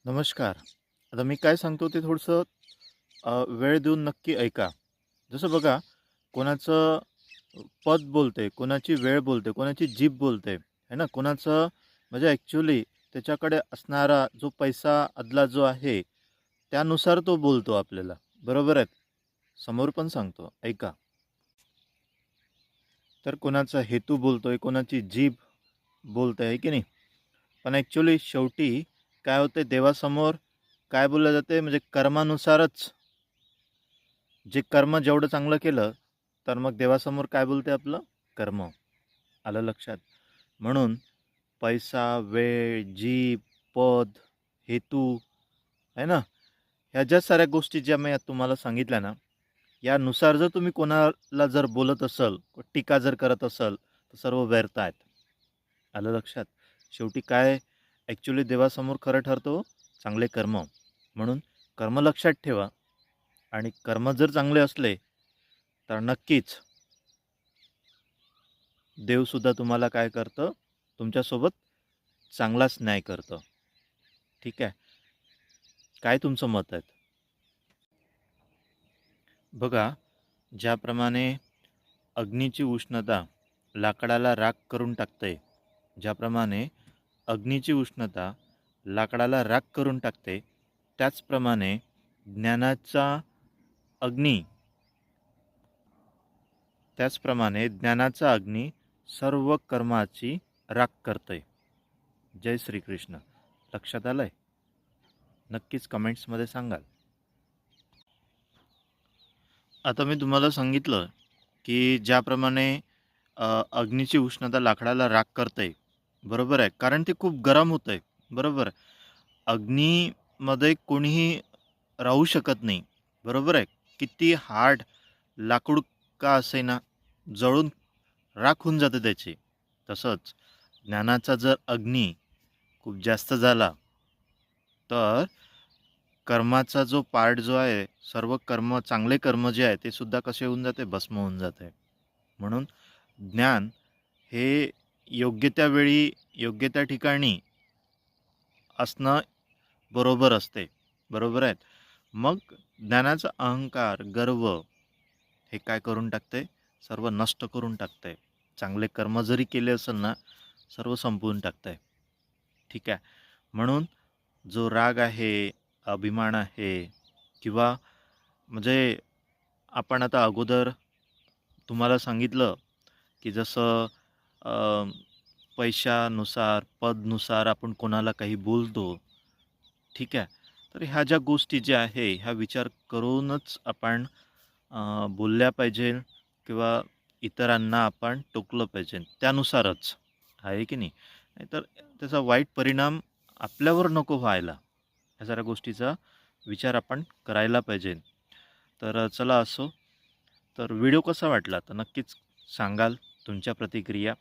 नमस्कार. आता मी काय सांगतो ते थोडंसं वेळ देऊन नक्की ऐका. जसं बघा, कोणाचं पद बोलते, कोणाची वेळ बोलते, कोणाची जीभ बोलते, आहे ना? कोणाचं म्हणजे ॲक्चुअली त्याच्याकडे असणारा जो पैसा अदला जो आहे, त्यानुसार तो बोलतो आपल्याला. बरोबर आहे? समोर पण सांगतो, ऐका. तर कोणाचा हेतू बोलतोय, कोणाची जीभ बोलते, आहे की नाही? पण ॲक्चुअली शेवटी काय होते देवासमोर काय बोललं जाते म्हणजे कर्मानुसारच जे कर्म जेवढं चांगलं केलं तर मग देवासमोर काय बोलते आपलं कर्म. आलं लक्षात? म्हणून पैसा, वेळ, जीभ, पद, हेतू आहे ना, ह्या ज्या साऱ्या गोष्टी ज्या मी तुम्हाला सांगितल्या ना, यानुसार जर तुम्ही कोणाला जर बोलत असाल, टीका जर करत असाल तर सर्व व्यर्थ आहेत. आलं लक्षात? शेवटी काय ॲक्च्युली देवासमोर खरं ठरतो चांगले कर्म. म्हणून कर्म लक्षात ठेवा आणि कर्म जर चांगले असले तर नक्कीच देवसुद्धा तुम्हाला काय करतं तुमच्यासोबत चांगलाच न्याय करतं. ठीक आहे? काय तुमचं मत आहे? बघा, ज्याप्रमाणे अग्नीची उष्णता लाकडाला राख करून टाकते, ज्याप्रमाणे अग्नीची उष्णता लाकडाला राख करून टाकते, त्याचप्रमाणे ज्ञानाचा अग्नी ज्ञानाचा अग्नी सर्व कर्माची राख करते. जय श्रीकृष्ण. लक्षात आलंय? नक्कीच कमेंट्समध्ये सांगाल. आता मी तुम्हाला सांगितलं की ज्याप्रमाणे अग्नीची उष्णता लाकडाला राख करते, बरोबर आहे, कारण ते खूप गरम होतंय. बरोबर. अग्नीमध्ये कोणीही राहू शकत नाही. बरोबर आहे. किती हार्ड लाकूड का असेना जळून राख होऊन जाते त्याची. तसंच ज्ञानाचा जर अग्नी खूप जास्त झाला तर कर्माचा जो पार्ट जो आहे, सर्व कर्म चांगले कर्म जे आहे ते सुद्धा कसे होऊन जाते, भस्म होऊन जाते. म्हणून ज्ञान हे योग्य त्या वेळी योग्य त्या ठिकाणी असणं बरोबर असते. बरोबर आहेत? मग ज्ञानाचा अहंकार, गर्व हे काय करून टाकते, सर्व नष्ट करून टाकते. चांगले कर्म जरी केले असेल ना, सर्व संपवून टाकते. ठीक आहे? म्हणून जो राग आहे, अभिमान आहे किंवा म्हणजे आपण आता अगोदर तुम्हाला सांगितलं की जसं पैशानुसार, पदनुसार आपण कोणाला काही बोलतो. ठीक आहे? तर ह्या ज्या गोष्टी ज्या आहे, ह्या विचार करूनच आपण बोलल्या पाहिजे किंवा इतरांना आपण टोकलं पाहिजे. त्यानुसारच, आहे की नाही? नाहीतर त्याचा वाईट परिणाम आपल्यावर नको व्हायला. ह्या साऱ्या गोष्टीचा विचार आपण करायला पाहिजे. तर चला असो. तर व्हिडिओ कसा वाटला तर नक्कीच सांगाल तुमच्या प्रतिक्रिया.